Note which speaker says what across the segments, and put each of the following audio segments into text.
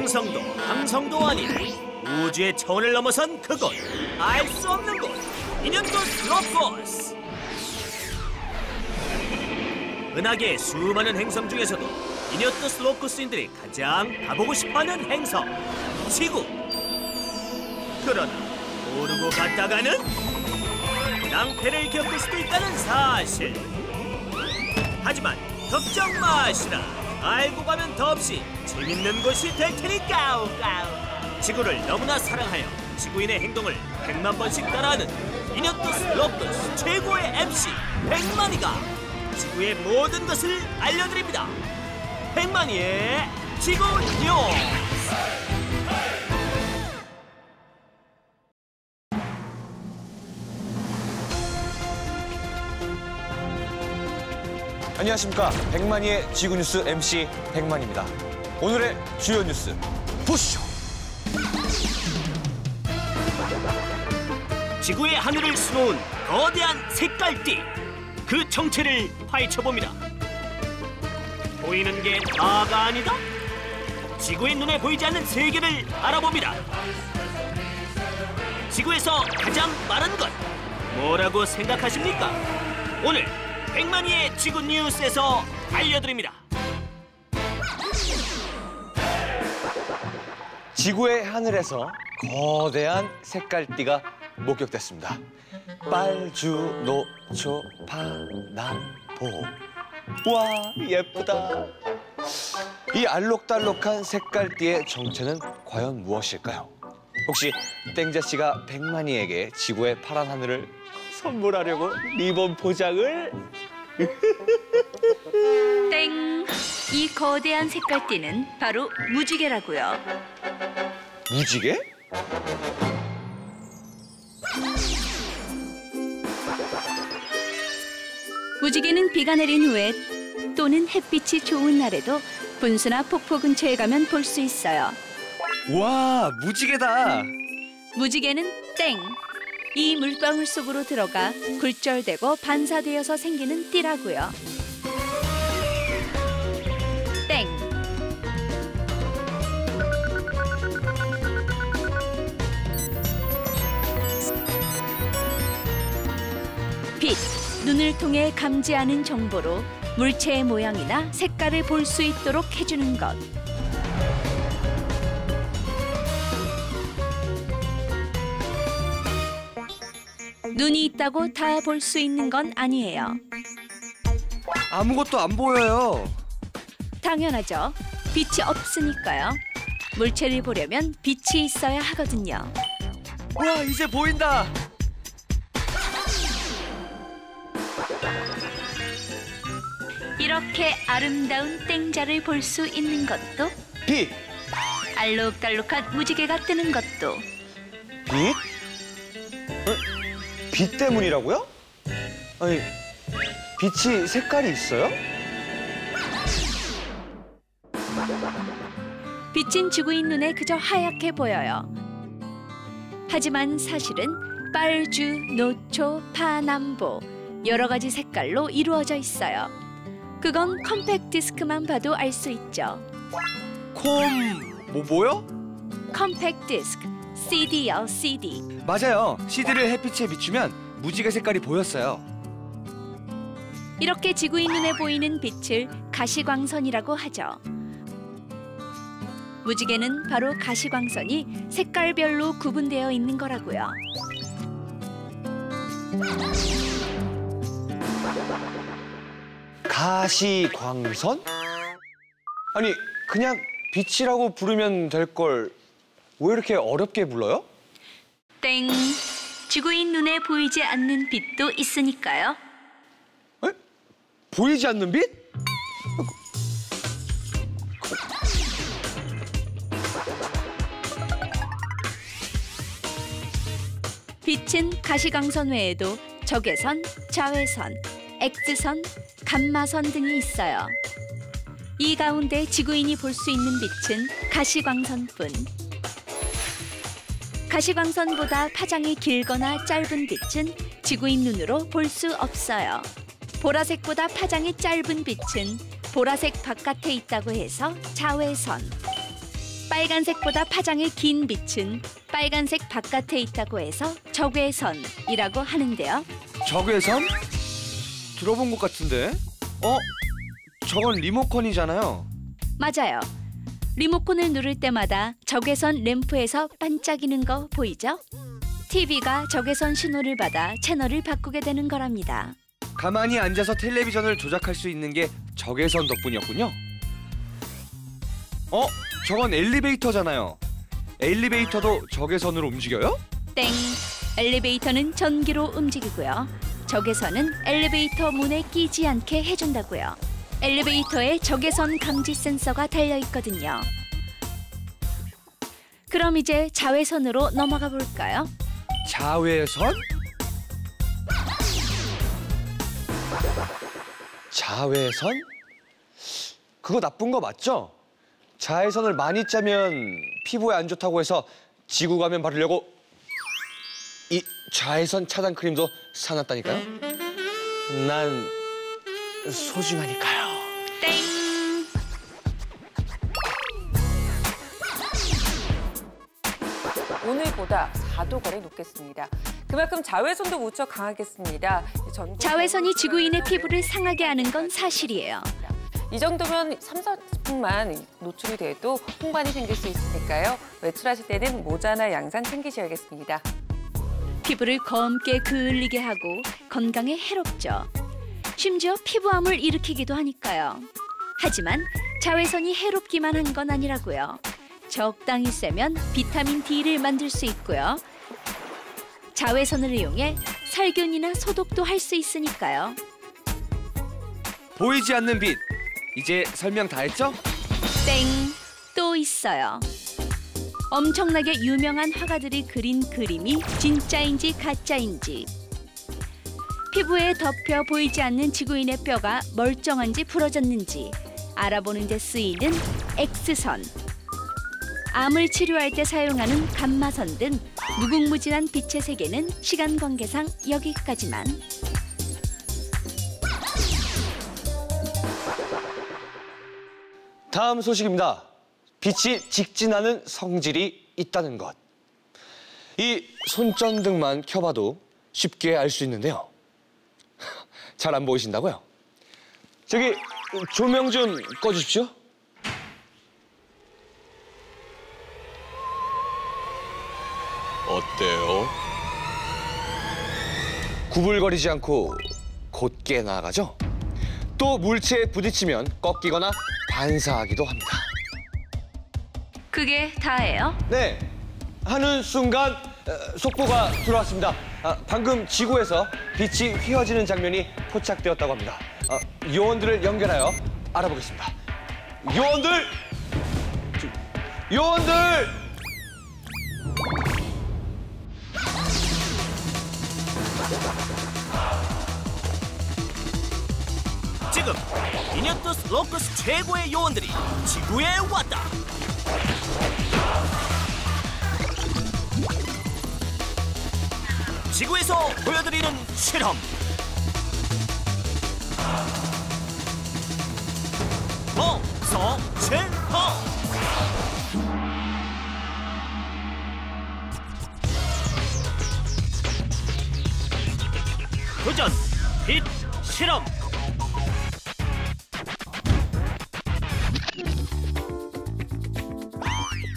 Speaker 1: 행성도 항성도 아닌 우주의 차원을 넘어선 그곳, 알 수 없는 곳, 인연도 슬로코스. 은하계의 수많은 행성 중에서도 인연도 슬로코스인들이 가장 가보고 싶어하는 행성, 지구. 그러나 모르고 갔다가는 낭패를 겪을 수도 있다는 사실. 하지만 걱정 마시라. 알고 가면 더없이 재밌는 곳이 될 테니까. 지구를 너무나 사랑하여 지구인의 행동을 100만 번씩 따라하는 인연도 슬로코스 최고의 MC 백만이가 지구의 모든 것을 알려드립니다. 백만이의 지구 뉴스.
Speaker 2: 안녕하십니까. 백만이의 지구뉴스 MC 백만입니다. 오늘의 주요 뉴스 보시죠.
Speaker 1: 지구의 하늘을 수놓은 거대한 색깔띠, 그 정체를 파헤쳐봅니다. 보이는 게 다가 아니다? 지구의 눈에 보이지 않는 세계를 알아봅니다. 지구에서 가장 빠른 것, 뭐라고 생각하십니까? 오늘 백만이의 지구 뉴스에서 알려드립니다.
Speaker 2: 지구의 하늘에서 거대한 색깔띠가 목격됐습니다. 빨주, 노초, 파남보. 와, 예쁘다. 이 알록달록한 색깔띠의 정체는 과연 무엇일까요? 혹시 땡자 씨가 백만이에게 지구의 파란 하늘을 선물하려고 리본 포장을?
Speaker 3: 땡! 이 거대한 색깔띠는 바로 무지개라고요.
Speaker 2: 무지개?
Speaker 3: 무지개는 비가 내린 후에 또는 햇빛이 좋은 날에도 분수나 폭포 근처에 가면 볼 수 있어요.
Speaker 2: 와, 무지개다.
Speaker 3: 무지개는 땡! 이 물방울 속으로 들어가 굴절되고 반사되어서 생기는 띠라고요. 땡! 빛! 눈을 통해 감지하는 정보로 물체의 모양이나 색깔을 볼 수 있도록 해주는 것. 눈이 있다고 다 볼 수 있는 건 아니에요.
Speaker 2: 아무것도 안 보여요.
Speaker 3: 당연하죠. 빛이 없으니까요. 물체를 보려면 빛이 있어야 하거든요.
Speaker 2: 와, 이제 보인다.
Speaker 3: 이렇게 아름다운 땡자를 볼 수 있는 것도,
Speaker 2: 빛!
Speaker 3: 알록달록한 무지개가 뜨는 것도.
Speaker 2: 빛? 빛 때문이라고요? 아니, 빛이 색깔이 있어요?
Speaker 3: 빛은 지구인 눈에 그저 하얗게 보여요. 하지만 사실은 빨주, 노초, 파남보 여러 가지 색깔로 이루어져 있어요. 그건 컴팩트 디스크만 봐도 알 수 있죠.
Speaker 2: 뭐요?
Speaker 3: 컴팩트 디스크, CD요, CD.
Speaker 2: 맞아요. CD를 햇빛에 비추면 무지개 색깔이 보였어요.
Speaker 3: 이렇게 지구인 눈에 보이는 빛을 가시광선이라고 하죠. 무지개는 바로 가시광선이 색깔별로 구분되어 있는 거라고요.
Speaker 2: 가시광선? 아니, 그냥 빛이라고 부르면 될 걸 왜 이렇게 어렵게 불러요?
Speaker 3: 땡! 지구인 눈에 보이지 않는 빛도 있으니까요.
Speaker 2: 에? 보이지 않는 빛?
Speaker 3: 빛은 가시광선 외에도 적외선, 자외선, X선, 감마선 등이 있어요. 이 가운데 지구인이 볼 수 있는 빛은 가시광선뿐. 가시광선보다 파장이 길거나 짧은 빛은 지구인 눈으로 볼 수 없어요. 보라색보다 파장이 짧은 빛은 보라색 바깥에 있다고 해서 자외선. 빨간색보다 파장의 긴 빛은 빨간색 바깥에 있다고 해서 적외선이라고 하는데요.
Speaker 2: 적외선? 들어본 것 같은데? 저건 리모컨이잖아요.
Speaker 3: 맞아요. 리모컨을 누를 때마다 적외선 램프에서 반짝이는 거 보이죠? TV가 적외선 신호를 받아 채널을 바꾸게 되는 거랍니다.
Speaker 2: 가만히 앉아서 텔레비전을 조작할 수 있는 게 적외선 덕분이었군요. 저건 엘리베이터잖아요. 엘리베이터도 적외선으로 움직여요?
Speaker 3: 땡! 엘리베이터는 전기로 움직이고요. 적외선은 엘리베이터 문에 끼지 않게 해준다고요. 엘리베이터에 적외선 감지 센서가 달려 있거든요. 그럼 이제 자외선으로 넘어가 볼까요?
Speaker 2: 자외선? 자외선? 그거 나쁜 거 맞죠? 자외선을 많이 쬐면 피부에 안 좋다고 해서 지구 가면 바르려고 이 자외선 차단 크림도 사놨다니까요. 난 소중하니까요.
Speaker 3: 땡!
Speaker 4: 오늘보다 4도가량 높겠습니다. 그만큼 자외선도 무척 강하겠습니다.
Speaker 3: 자외선이 지구인의 피부를 상하게 하는 건 사실이에요.
Speaker 4: 이 정도면 3, 40분만 노출이 돼도 홍반이 생길 수 있으니까요. 외출하실 때는 모자나 양산 챙기셔야겠습니다.
Speaker 3: 피부를 검게 그을리게 하고 건강에 해롭죠. 심지어 피부암을 일으키기도 하니까요. 하지만 자외선이 해롭기만 한 건 아니라고요. 적당히 쐬면 비타민 D를 만들 수 있고요. 자외선을 이용해 살균이나 소독도 할 수 있으니까요.
Speaker 2: 보이지 않는 빛. 이제 설명 다 했죠?
Speaker 3: 땡! 또 있어요. 엄청나게 유명한 화가들이 그린 그림이 진짜인지 가짜인지, 피부에 덮여 보이지 않는 지구인의 뼈가 멀쩡한지 부러졌는지 알아보는 데 쓰이는 X선, 암을 치료할 때 사용하는 감마선 등 무궁무진한 빛의 세계는 시간 관계상 여기까지만.
Speaker 2: 다음 소식입니다. 빛이 직진하는 성질이 있다는 것. 이 손전등만 켜봐도 쉽게 알 수 있는데요. 잘 안 보이신다고요? 저기 조명 좀 꺼주십시오. 어때요? 구불거리지 않고 곧게 나아가죠? 또 물체에 부딪히면 꺾이거나 반사하기도 합니다.
Speaker 3: 그게 다예요?
Speaker 2: 네, 하는 순간 속보가 들어왔습니다. 방금 지구에서 빛이 휘어지는 장면이 포착되었다고 합니다. 요원들을 연결하여 알아보겠습니다. 요원들! 요원들!
Speaker 1: 지금 이녀토스 로커스 최고의 요원들이 지구에 왔다. 지구에서 보여드리는 실험. 실험. 도전 빛 실험.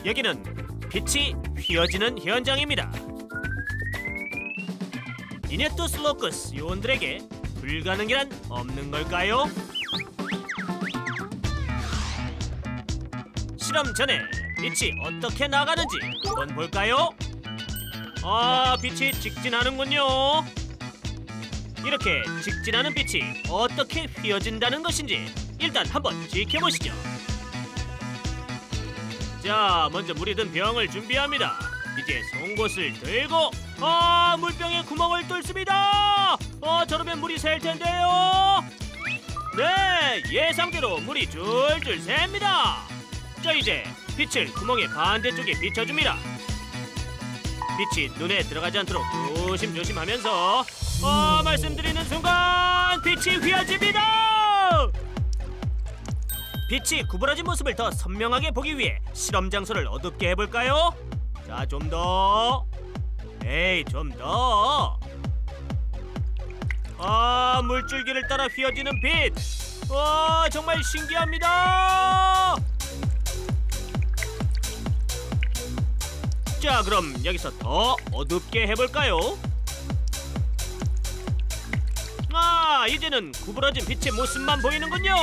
Speaker 1: 여기는 빛이 휘어지는 현장입니다. 이네토스 로커스 요원들에게 불가능이란 없는 걸까요? 실험 전에 빛이 어떻게 나가는지 한번 볼까요? 빛이 직진하는군요. 이렇게 직진하는 빛이 어떻게 휘어진다는 것인지 일단 한번 지켜보시죠. 자, 먼저 물이 든 병을 준비합니다. 이제 송곳을 들고 물병에 구멍을 뚫습니다. 저러면 물이 셀 텐데요. 네, 예상대로 물이 줄줄 셉니다. 자, 이제 빛을 구멍의 반대쪽에 비춰줍니다. 빛이 눈에 들어가지 않도록 조심조심 하면서 말씀드리는 순간 빛이 휘어집니다. 빛이 구부러진 모습을 더 선명하게 보기 위해 실험 장소를 어둡게 해볼까요? 자, 좀 더. 에이, 좀 더. 아, 물줄기를 따라 휘어지는 빛. 와, 정말 신기합니다. 자, 그럼 여기서 더 어둡게 해볼까요? 아, 이제는 구부러진 빛의 모습만 보이는군요.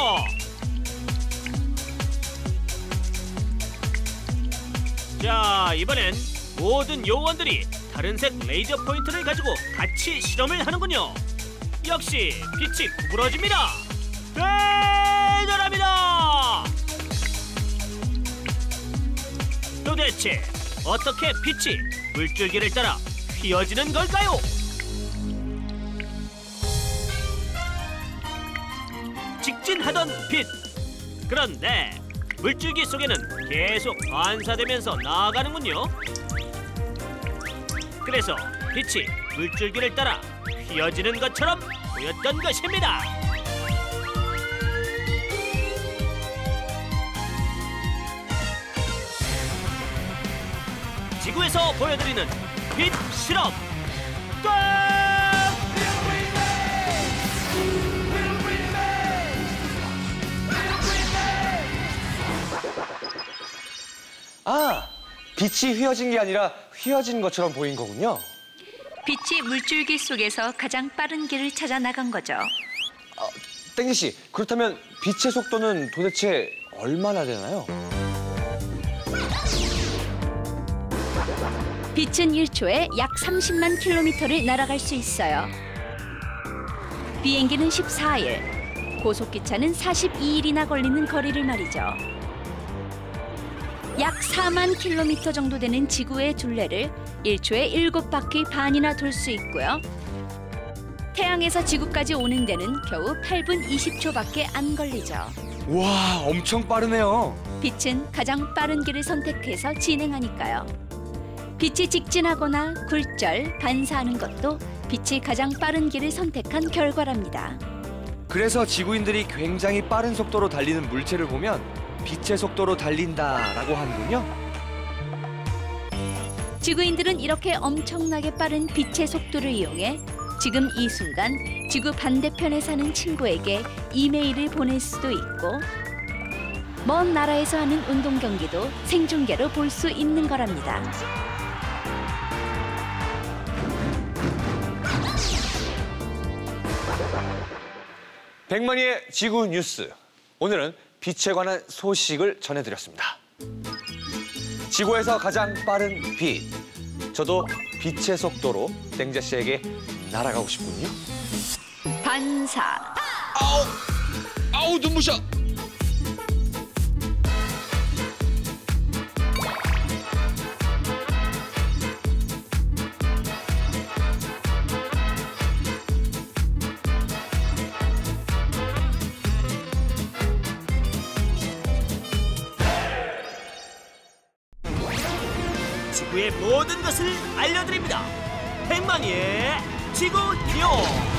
Speaker 1: 자, 이번엔 모든 요원들이 다른 색 레이저 포인트를 가지고 같이 실험을 하는군요. 역시 빛이 구부러집니다. 대단합니다. 도대체 어떻게 빛이 물줄기를 따라 휘어지는 걸까요? 직진하던 빛. 그런데 물줄기 속에는 계속 반사되면서 나아가는군요. 그래서 빛이 물줄기를 따라 휘어지는 것처럼 보였던 것입니다. 지구에서 보여드리는 빛 실험 끝!
Speaker 2: 아, 빛이 휘어진 게 아니라 휘어진 것처럼 보인 거군요.
Speaker 3: 빛이 물줄기 속에서 가장 빠른 길을 찾아 나간 거죠.
Speaker 2: 땡지 씨, 그렇다면 빛의 속도는 도대체 얼마나 되나요?
Speaker 3: 빛은 1초에 약 30만 킬로미터를 날아갈 수 있어요. 비행기는 14일, 고속기차는 42일이나 걸리는 거리를 말이죠. 약 4만 킬로미터 정도 되는 지구의 둘레를 1초에 7바퀴 반이나 돌 수 있고요. 태양에서 지구까지 오는 데는 겨우 8분 20초밖에 안 걸리죠.
Speaker 2: 와, 엄청 빠르네요.
Speaker 3: 빛은 가장 빠른 길을 선택해서 진행하니까요. 빛이 직진하거나 굴절, 반사하는 것도 빛이 가장 빠른 길을 선택한 결과랍니다.
Speaker 5: 그래서 지구인들이 굉장히 빠른 속도로 달리는 물체를 보면 빛의 속도로 달린다라고 하는군요.
Speaker 3: 지구인들은 이렇게 엄청나게 빠른 빛의 속도를 이용해 지금 이 순간 지구 반대편에 사는 친구에게 이메일을 보낼 수도 있고 먼 나라에서 하는 운동 경기도 생중계로 볼 수 있는 거랍니다.
Speaker 2: 백만이의 지구 뉴스. 오늘은 빛에 관한 소식을 전해드렸습니다. 지구에서 가장 빠른 빛. 저도 빛의 속도로 땡자 씨에게 날아가고 싶군요.
Speaker 3: 반사.
Speaker 2: 아우, 눈부셔.
Speaker 1: 지구의 모든 것을 알려드립니다. 백만이의 지구 뉴스.